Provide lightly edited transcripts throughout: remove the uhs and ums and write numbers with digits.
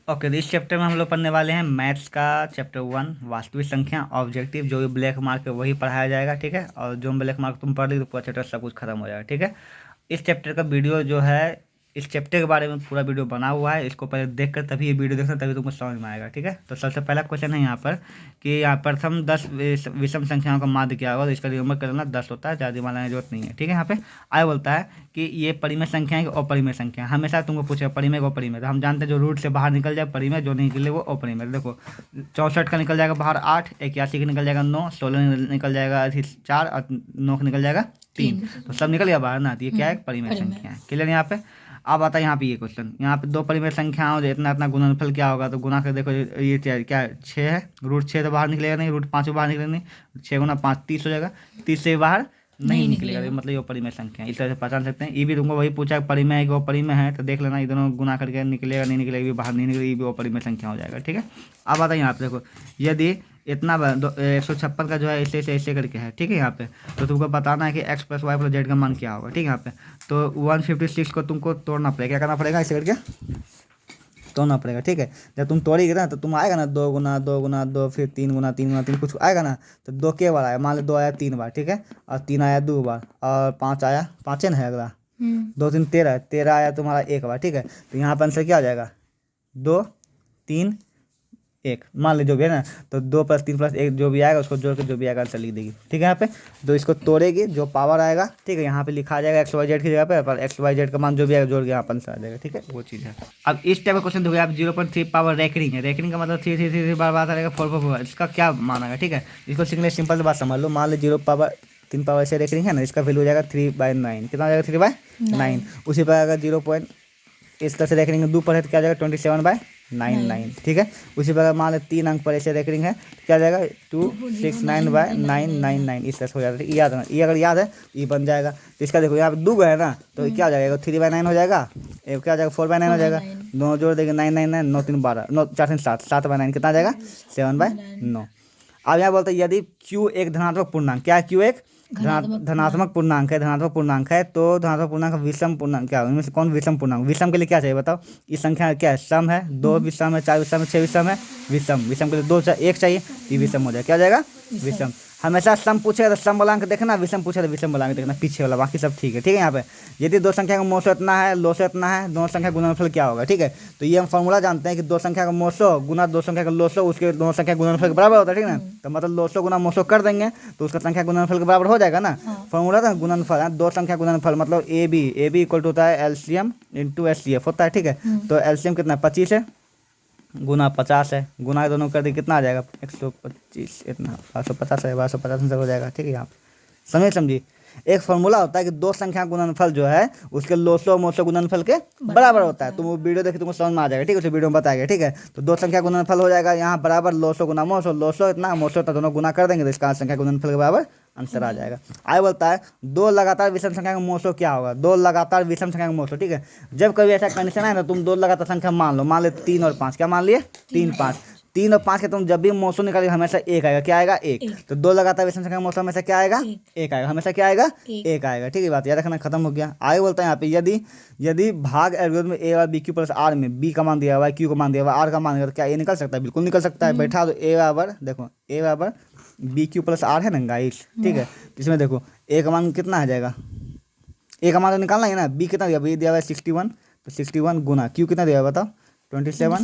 Okay, तो इस chapter में हम लोग पढ़ने वाले हैं मैथ्स का चैप्टर 1 वास्तविक संख्या ऑब्जेक्टिव। जो भी ब्लैक मार्क है वही पढ़ाया जाएगा, ठीक है। और जो ब्लैक मार्क तुम पढ़ ली तो पूरा चैप्टर सब कुछ खत्म हो जाएगा, ठीक है। इस चैप्टर का वीडियो जो है, इस चैप्टर के बारे में पूरा वीडियो बना हुआ है। इसको पहले देख कर तभी ये वीडियो देखना, तभी तुमको समझ में आएगा, ठीक है। तो सबसे पहला क्वेश्चन है यहाँ पर कि यहाँ प्रथम 10 विषम संख्याओं का माध्य क्या होगा। तो इसका रिमेम्बर करना 10 होता है, ज़्यादा दिमाग लगाने की जरूरत नहीं है, ठीक है। यहाँ पे आगे बोलता है कि ये परिमेय संख्या है कि अपरिमेय संख्या। हमेशा तुमको पूछेगा परिमेय को अपरिमेय, तो हम जानते हैं जो रूट से बाहर निकल जाए परिमेय, जो नहीं निकले वो अपरिमेय। देखो 64 का निकल जाएगा बाहर 8, 81 का निकल जाएगा 9, 16 निकल जाएगा 4 और 9 का निकल जाएगा 3। तो सब निकल गया बाहर ना, तो ये क्या है, परिमेय संख्या है। क्लियर यहाँ पे। अब आता है यहाँ पे ये क्वेश्चन, यहाँ पे दो परिमेय संख्याओं जो इतना इतना गुणनफल क्या होगा। तो गुना कर देखो, ये क्या है, 6 है। रूट 6 तो बाहर निकलेगा नहीं, रूट 5 बाहर निकलेगा नहीं। 6 गुना 5 30 हो जाएगा, 30 से बाहर नहीं निकलेगा, तो मतलब ये परिमेय संख्या है। इस तरह से पहचान सकते हैं। ये भी तुमको वही पूछा परिमेय है कि वो परिमेय है, तो देख लेना ये दोनों गुना करके निकलेगा नहीं निकलेगा, ये भी बाहर नहीं निकलेगा, ये भी वो परिमेय संख्या हो जाएगा, ठीक है। अब आता है यहाँ पे देखो, यदि इतना 156 का जो है ऐसे ऐसे ऐसे करके है, ठीक है। यहाँ पे तो तुमको बताना है कि x + y + z का मान क्या होगा, ठीक है। यहाँ पे तो 156 को तुमको तोड़ना पड़ेगा, क्या करना पड़ेगा, ऐसे करके तोड़ना पड़ेगा, ठीक है। जब तुम तोड़ेगी ना तो तुम आएगा ना 2 गुना 2 गुना 2, फिर 3 गुना 3 गुना 3 कुछ आएगा ना। तो 2 के बार आया, मान लो 2 आया 3 बार, ठीक है। और 3 आया 2 बार, और 5 आया, 5 है ना अगला, 2 3 13, 13 आया तुम्हारा 1 बार, ठीक है। तो यहाँ पर आंसर क्या आ जाएगा, 2 3 1, मान लीजिए जो भी है ना। तो 2 + 3 + 1 जो भी आएगा उसको जोड़ के जो भी आएगा आंसर लिख देगी, ठीक है। यहाँ पे तो इसको तोड़ेगी, जो पावर आएगा, ठीक है। यहाँ पे लिखा आ जाएगा XYZ की जगह पे, पर XYZ का मान जो भी आएगा जोड़ के यहाँ पर आंसर आ जाएगा, ठीक है। वो चीज़ है। अब इस टाइप का क्वेश्चन देखो, आप 0.3 पावर रैकरिंग है। रैकरिंग का मतलब 3 3 3 3 बार बात आएगा, 4 4 4। इसका क्या मान आएगा, ठीक है। इसको सीखने सिंपल बात समझ लो। मान लो 0 पावर से रैकरिंग है ना, इसका वैल्यू हो जाएगा 3/9। कितना हो जाएगा, 3/9। उसी पर अगर 0 इस तरह से रैकरिंग 2 पर है तो क्या जाएगा, 27/99, ठीक है। उसी प्रकार मान लो 3 अंक पर ऐसे रैकरिंग है तो क्या जाएगा, 269/999। इस तरह से हो जाता है। याद है, ये अगर याद है ये बन जाएगा। तो इसका देखो यहाँ पे 2 है ना, तो क्या हो जाएगा, 3/9 हो जाएगा, क्या हो जाएगा, 4/9 हो जाएगा। दोनों जोड़ देंगे 9 9 9, 9 3 12, 9 4 3 7, 7/9 कितना आ जाएगा, 7/9। अब यहाँ बोलते हैं यदि Q एक धनात्मक पूर्णांक, क्या है, Q एक धनात्मक पूर्णांक है। धनात्मक पूर्णांक है तो धनात्मक पूर्णांक का विषम पूर्णांक क्या है, इनमें से कौन विषम पूर्णांक। विषम के लिए क्या चाहिए बताओ, इस संख्या क्या है, सम है, 2 विषम है, 4 विषम है, 6 विषम है, विषम। विषम के लिए 2 1 चाहिए, ये विषम हो जाएगा, क्या हो जाएगा, विषम। हमेशा सम पूछेगा तो सम वाला अंक देखना, विषम पूछेगा तो विषम वाला अंक देखना, पीछे वाला, बाकी सब ठीक है, ठीक है। यहाँ पे यदि दो संख्या का मोसो इतना है, लोसो इतना है, दोनों संख्या गुणनफल क्या होगा, ठीक है। तो ये हम फॉर्मूला जानते हैं कि दो संख्या का मोसो गुना दो संख्या का लोसो, उसके दोनों संख्या गुणनफल के बराबर होता है, ठीक है ना। तो मतलब लोसो गुना मोसो कर देंगे तो उसका संख्या गुणनफल के बराबर हो जाएगा ना। फॉर्मूला था गुणनफल है, दो संख्या गुणनफल मतलब ए बी इक्वल टू होता है LCM × SCF होता है, ठीक है। तो LCM कितना 25 है, गुना 50 है, गुना दोनों कर दे कितना आ जाएगा, 125, इतना 1250 है, 1250 हो जाएगा, ठीक है। यहाँ समझी। एक फॉर्मूला होता है कि दो संख्या गुणनफल जो है उसके लोसो मोसो गुणनफल के बराबर होता है। तुम वो वीडियो देखिए तुमको समझ में आ जाएगा, ठीक है। उस वीडियो में बताया गया, ठीक है। तो दो संख्या गुणनफल हो जाएगा यहाँ बराबर लोसो गुना मोसो, लोसो इतना मोसो इतना, दोनों गुना कर देंगे तो इसका संख्या गुणनफल के बराबर आंसर आ जाएगा। आगे बोलता है दो लगातार विषम संख्या का मोसो क्या होगा। दो लगातार विषम संख्या का मोसो, ठीक है। जब कभी ऐसा कंडीशन है ना, तुम दो लगातार संख्या मान लो 3 और 5, क्या मान लिए, 3 5, 3 और 5 के तुम जब भी मोसो निकालेंगे हमेशा एक आएगा, क्या आएगा, एक। तो दो लगातार विषम संख्या का मोसो हमेशा क्या आएगा, एक आएगा, हमेशा क्या आएगा, एक आएगा, ठीक है। बात याद रखना, खत्म हो गया। आगे बोलता है यहाँ पे यदि भाग एल्गोरिथम में A और BQ + R में B का मान दिया हुआ है, Q का मान दिया हुआ है, R का मान दिया हुआ है, तो क्या ये निकल सकता है, बिल्कुल निकल सकता है। बैठा दो A बराबर, देखो A बराबर BQ + R है ना गाइस, ठीक है। इसमें देखो A का मान कितना आ जाएगा, A का मान तो निकालना है ना। B कितना दिया, B दिया हुआ है 61, तो 61 गुना Q कितना दिया हुआ है बताओ, 27 और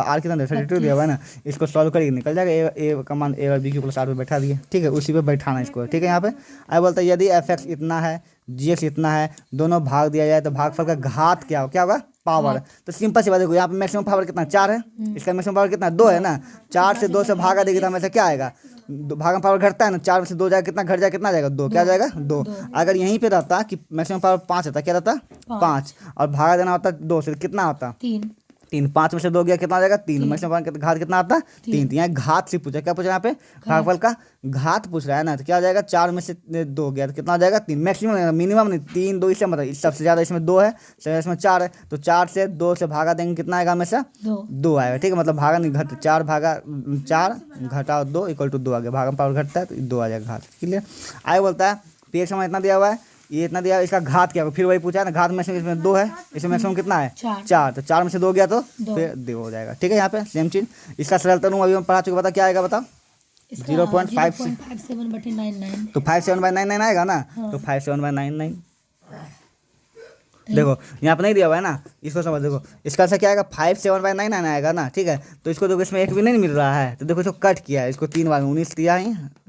R कितना दिया, 32 दिया हुआ है ना। इसको सॉल्व करके निकल जाएगा A का मान A और BQ + R पे बैठा दिए, ठीक है। उसी पे बैठाना इसको, ठीक है। यहाँ पे आगे बोलता है यदि fx इतना है, gx इतना है, दोनों भाग दिया जाए तो भागफल का घात क्या होगा, पावर। तो सिंपल सी बात देखो, यहाँ पे मैक्सिमम पावर कितना 4 है, इसका मैक्सिमम पावर कितना 2 है ना। 4 से 2 से भागा देगी तो हमेशा क्या आएगा, भागम पावर घटता है ना, 4 में से 2 जाएगा, कितना घट जाएगा, कितना जाएगा 2, क्या जाएगा 2। अगर यहीं पे रहता कि मैक्सिमम पावर 5 रहता, क्या रहता 5, और भागा देना होता 2 से, कितना होता 3, 5 में से 2 गया, कितना आ जाएगा 3। मैक्सिमम पावर घात कितना आता 3। यहाँ घात से पूछा, क्या पूछ रहा है यहाँ पे, भागफल का घात पूछ रहा है ना। तो क्या हो जाएगा, 4 में से 2 गया तो कितना आ जाएगा 3। मैक्सिमम मिनिमम नहीं, 3 2 इससे मतलब सबसे ज़्यादा इसमें 2 है, इसमें 4 है। तो 4 से 2 से भागा देंगे कितना आएगा, हमेशा 2 आएगा, ठीक है। मतलब भागा नहीं घट, 4 घटाओ 2 = 2 आ गया, भागम पावर घटता है तो 2 आ जाएगा घात, क्लियर। आगे बोलता है P का मान इतना दिया हुआ है, ये इतना दिया, इसका घात क्या होगा, फिर वही पूछा है ना, घात में से इसमें 2 है, इसमें मैक्सिमम कितना है 4। तो 4 में से 2 गया तो दो। फिर 2 हो जाएगा। ठीक है, यहाँ पे सेम चीज़। इसका सरलतम अभी हम पढ़ा चुके, बता क्या आएगा बताओ, 0.57/99। तो 57/99 आएगा ना। हाँ। तो 57/99 देखो यहाँ पे नहीं दिया हुआ है ना, इसको समझ, देखो इसका आंसर क्या आएगा 57/99 आएगा ना। ठीक है, तो इसको देखो इसमें एक भी नहीं मिल रहा है, तो देखो इसको कट किया है, इसको 3 बार 19 दिया है।